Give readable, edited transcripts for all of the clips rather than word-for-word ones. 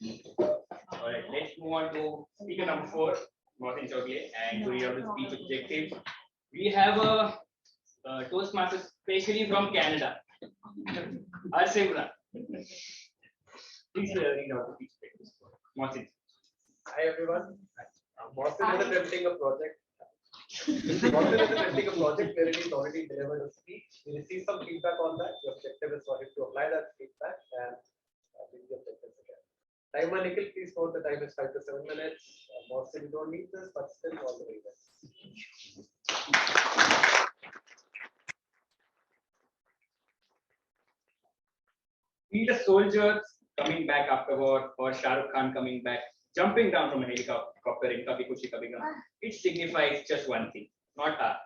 Alright, let's move on to speaker number 4, Mohsin Choglier, and to read out the speech objectives. We have a Toastmaster specially from Canada. Arsevra. Please read out the speech objectives. Mohsin. Hi everyone. Mohsin is attempting a project. Mohsin is attempting a project where he is already delivered a speech. We received some feedback on that. The objective is for him to apply that feedback and bring the objectives again. Timer, Nikhil, please note the time is 5 to 7 minutes. Mohsin, you don't need this, but still all the way best. Feel the soldiers coming back after war, or Shah Rukh Khan coming back, jumping down from a helicopter in Kabhi Khushi Kabhi Gham. It signifies just one thing, not our.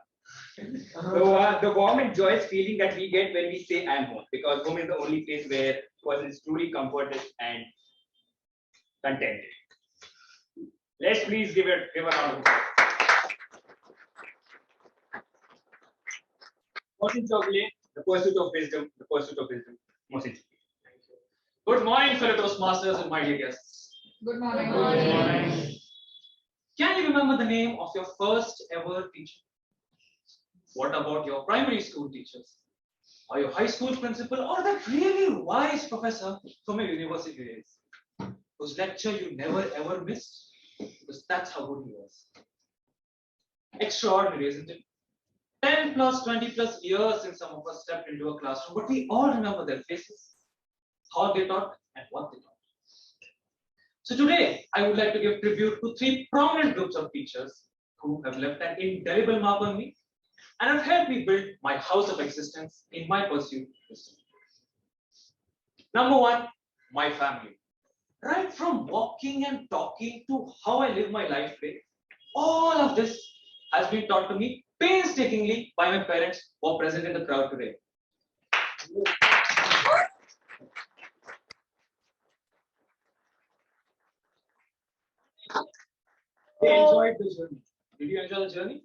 The warm and joyous feeling that we get when we say I'm home, because home is the only place where person is truly comforted and contented. Let's please give a round of applause. Mohsin Choglier, the pursuit of wisdom, the pursuit of wisdom. Mohsin. Good morning, fellow Toastmasters and my dear guests. Good morning. Good morning. Can you remember the name of your first ever teacher? What about your primary school teachers? Or your high school principal? Or that really wise professor from your university days? Whose lecture you never ever missed? Because that's how good he was. Extraordinary, isn't it? 10 plus, 20 plus years since some of us stepped into a classroom, but we all remember their faces, how they taught, and what they taught. So today, I would like to give tribute to 3 prominent groups of teachers who have left an indelible mark on me and have helped me build my house of existence in my pursuit of wisdom. Number 1, my family. Right from walking and talking to how I live my life today, all of this has been taught to me painstakingly by my parents who are present in the crowd today. They enjoyed the journey. Did you enjoy the journey?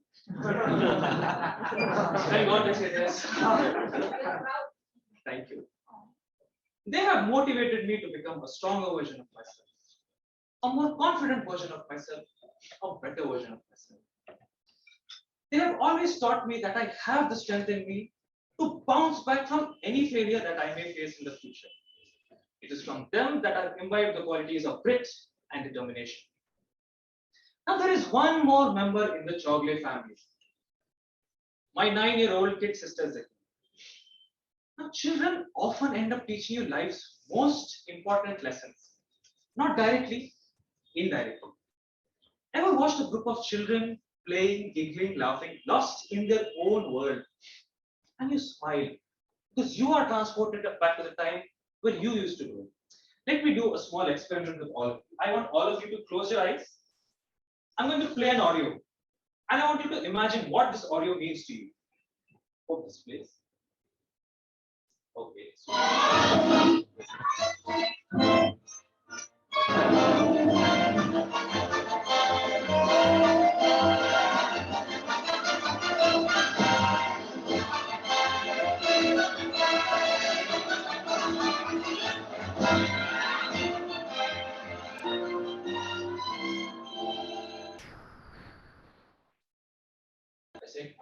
Thank God they said yes. Thank you. They have motivated me to become a stronger version of myself, a more confident version of myself, a better version of myself. They have always taught me that I have the strength in me to bounce back from any failure that I may face in the future. It is from them that I've imbibed the qualities of grit and determination. Now there is one more member in the Choglier family. My 9-year-old kid sister Zaki. Now children often end up teaching you life's most important lessons. Not directly, indirectly. Ever watched a group of children playing, giggling, laughing, lost in their own world? And you smile because you are transported back to the time when you used to do it. Let me do a small experiment with all of you. I want all of you to close your eyes. I'm going to play an audio. And I want you to imagine what this audio means to you. Hope this plays. Okay.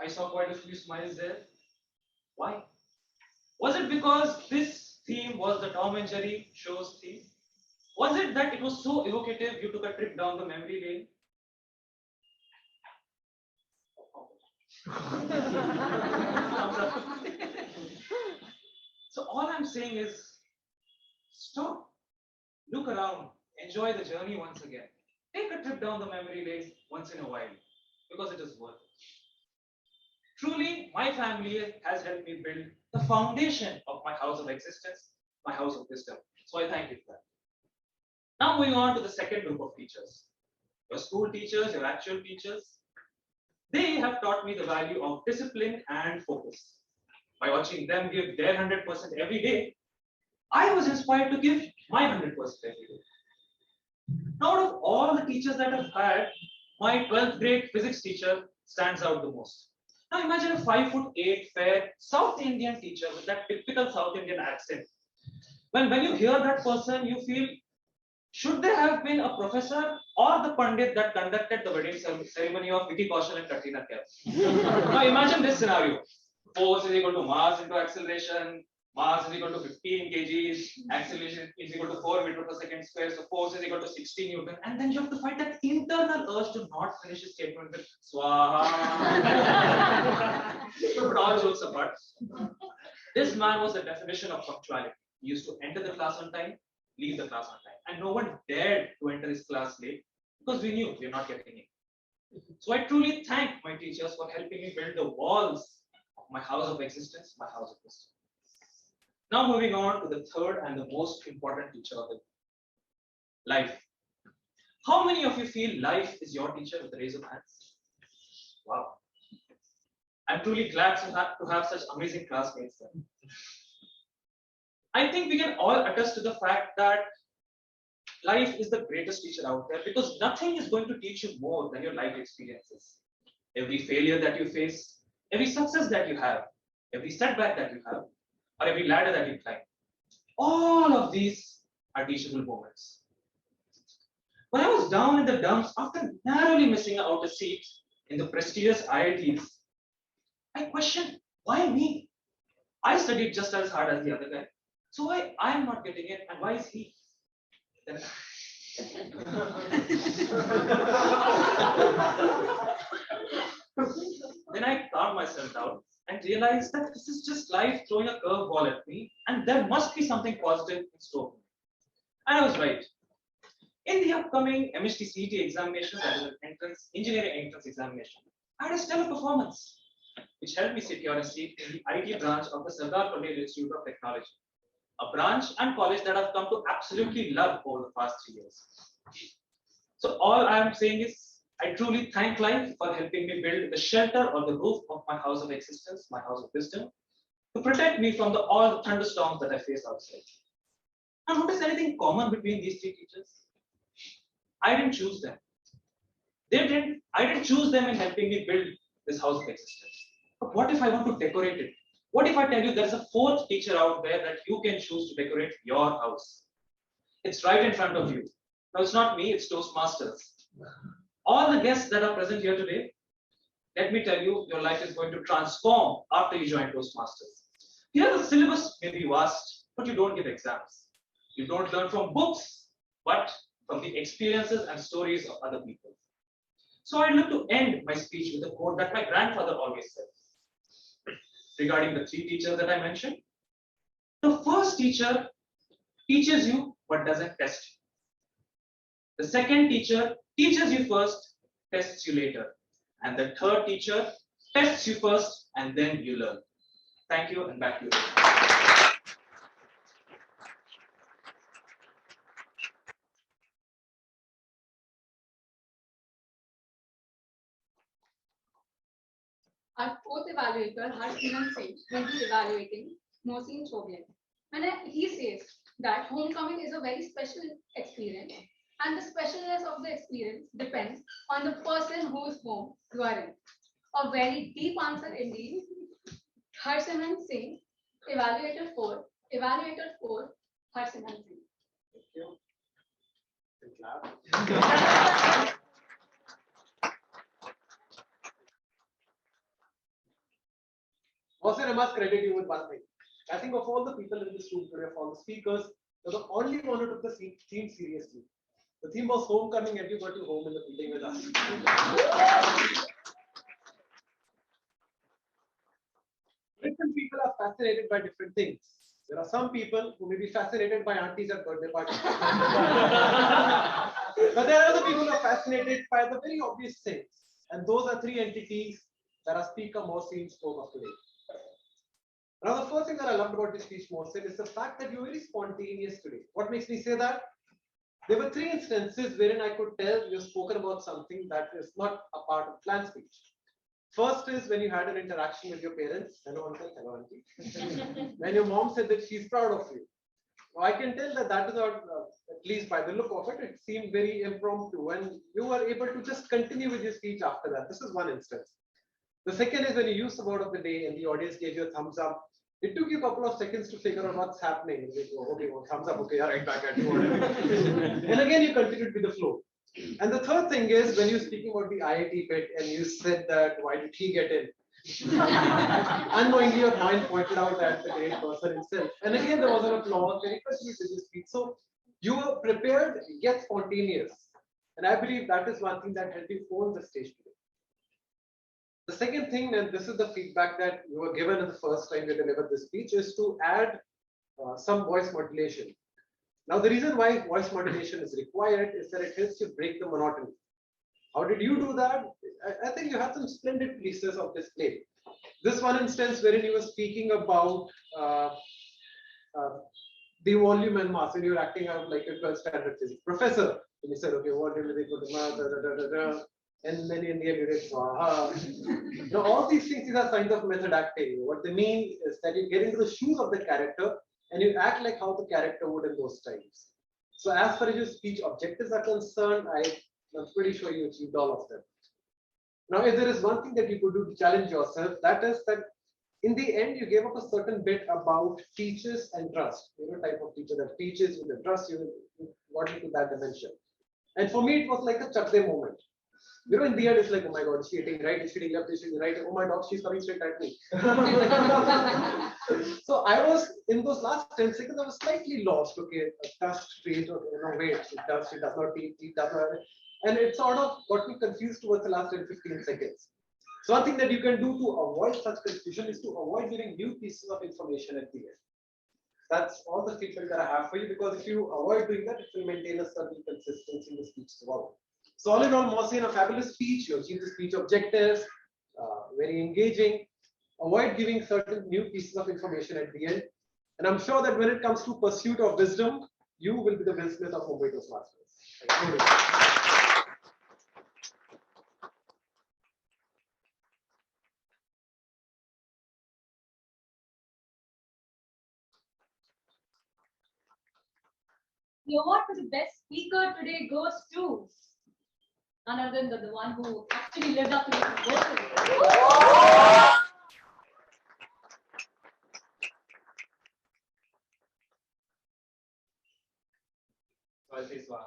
I saw quite a few smiles there. Why? Was it because this theme was the Tom and Jerry show's theme? Was it that it was so evocative you took a trip down the memory lane? So all I'm saying is, stop, look around, enjoy the journey once again. Take a trip down the memory lane once in a while, because it is worth it. Truly, my family has helped me build the foundation of my house of existence, my house of wisdom. So I thank you for that. Now moving on to the second group of teachers. Your school teachers, your actual teachers. They have taught me the value of discipline and focus. By watching them give their 100% every day, I was inspired to give my 100% every day. Out of all the teachers that I've had, my 12th grade physics teacher stands out the most. Now imagine a 5'8", fair South Indian teacher with that typical South Indian accent. When you hear that person, you feel Should they have been a professor or the Pandit that conducted the wedding ceremony of Vicky Kaushal and Katrina Kaif? Now imagine this scenario. Force is equal to mass into acceleration. Mass is equal to 15 kgs. Acceleration is equal to 4 meters per second square. So force is equal to 60 Newton. And then you have to fight that internal urge to not finish his statement with Swaha. But all jokes apart, this man was the definition of punctuality. He used to enter the class on time, leave the class on time. And no one dared to enter his class late because we knew we were not getting in. So I truly thank my teachers for helping me build the walls of my house of existence, my house of wisdom. Now moving on to the third and the most important teacher of it, life. How many of you feel life is your teacher with a raise of hands? Wow. I'm truly glad to have such amazing classmates there. I think we can all attest to the fact that life is the greatest teacher out there because nothing is going to teach you more than your life experiences. Every failure that you face, every success that you have, every setback that you have, or every ladder that you climb, all of these are teachable moments. When I was down in the dumps after narrowly missing out a seat in the prestigious IITs, I questioned, why me? I studied just as hard as the other guy. So why I am not getting it and why is he? Then I calmed myself down and realized that this is just life throwing a curveball at me and there must be something positive in store for me. And I was right. In the upcoming MHT CET examination, that is an engineering entrance examination, I had a stellar performance, which helped me secure a seat in the IT branch of the Sardar Patel Institute of Technology, a branch and college that I've come to absolutely love over the past 3 years. So all I am saying is, I truly thank life for helping me build the shelter or the roof of my house of existence, my house of wisdom, to protect me from all the thunderstorms that I face outside. Now, notice anything common between these three teachers? I didn't choose them. They didn't. I didn't choose them in helping me build this house of existence. But what if I want to decorate it? What if I tell you there's a fourth teacher out there that you can choose to decorate your house? It's right in front of you. Now, it's not me, it's Toastmasters. All the guests that are present here today, let me tell you, your life is going to transform after you join Toastmasters. Here, the syllabus may be vast, but you don't give exams. You don't learn from books, but from the experiences and stories of other people. So I'd like to end my speech with a quote that my grandfather always said regarding the three teachers that I mentioned. The first teacher teaches you but doesn't test you. The second teacher teaches you first, tests you later. And the third teacher tests you first and then you learn. Thank you and back to you. Our fourth evaluator, Harshman Singh, will be evaluating Mohsin. And he says that homecoming is a very special experience, and the specialness of the experience depends on the person whose home you are in. A very deep answer indeed. Harshman Singh, evaluator 4, Harshman Singh. Thank you. Clap. Mohsin, I must credit you with one thing. I think of all the people in this room today, of all the speakers, you're the only one who took the theme seriously. The theme was homecoming and you got you home in the building with us. Different people are fascinated by different things. There are some people who may be fascinated by aunties at birthday parties. But there are other people who are fascinated by the very obvious things. And those are three entities that our speaker Mohsin spoke of today. Now, the first thing that I loved about this speech, Mohsin, is the fact that you're very spontaneous today. What makes me say that? There were three instances wherein I could tell you've spoken about something that is not a part of planned speech. First is when you had an interaction with your parents. Hello, uncle. Hello, auntie. When your mom said that she's proud of you. Now, I can tell that that is not, at least by the look of it, it seemed very impromptu. And you were able to just continue with your speech after that. This is one instance. The second is when you used the word of the day and the audience gave you a thumbs up. It took you a couple of seconds to figure out what's happening. And you go, okay, well, thumbs up, okay, yeah, right back at you. And again, you continued with the flow. And the third thing is when you're speaking about the IIT bit and you said that, why did he get in? Unknowingly, your mind pointed out at the great person himself. And again, there was an applause when he continued to speak. So you were prepared, yet spontaneous. And I believe that is one thing that helped you own the stage today. The second thing, and this is the feedback that you were given in the first time you delivered this speech, is to add some voice modulation. Now, the reason why voice modulation is required is that it helps you break the monotony. How did you do that? I think you had some splendid pieces of display. This one instance wherein you were speaking about the volume and mass, and you were acting out like a 12th standard physics professor. And you said, okay, volume is equal to mass, and then in the end you did swaha. Now, all these things, these are signs of method acting. What they mean is that you get into the shoes of the character and you act like how the character would in those times. So as far as your speech objectives are concerned, I'm pretty sure you achieved all of them. Now, if there is one thing that you could do to challenge yourself, that is that in the end, you gave up a certain bit about teachers and trust. Type of teacher that teaches you, the trust you, got into that dimension. And for me, it was like a chuck day moment. In the end, it's like, oh my God, is she hitting right? Is she hitting left? Is she hitting right? Oh my God, she's coming straight at me. So I was, in those last 10 seconds, I was slightly lost. Okay, a trust phase, okay, wait, she does not teach, does not. And it sort of got me confused towards the last 10-15 seconds. So one thing that you can do to avoid such confusion is to avoid giving new pieces of information at the end. That's all the feedback that I have for you, because if you avoid doing that, it will maintain a certain consistency in the speech throughout. So all in all, Mohsin, a fabulous speech. You achieved the speech objectives, very engaging. Avoid giving certain new pieces of information at the end. And I'm sure that when it comes to pursuit of wisdom, you will be the Will Smith of Mumbai Toastmasters. Thank you. The award for the best speaker today goes to none other than the one who actually lived up to his voice.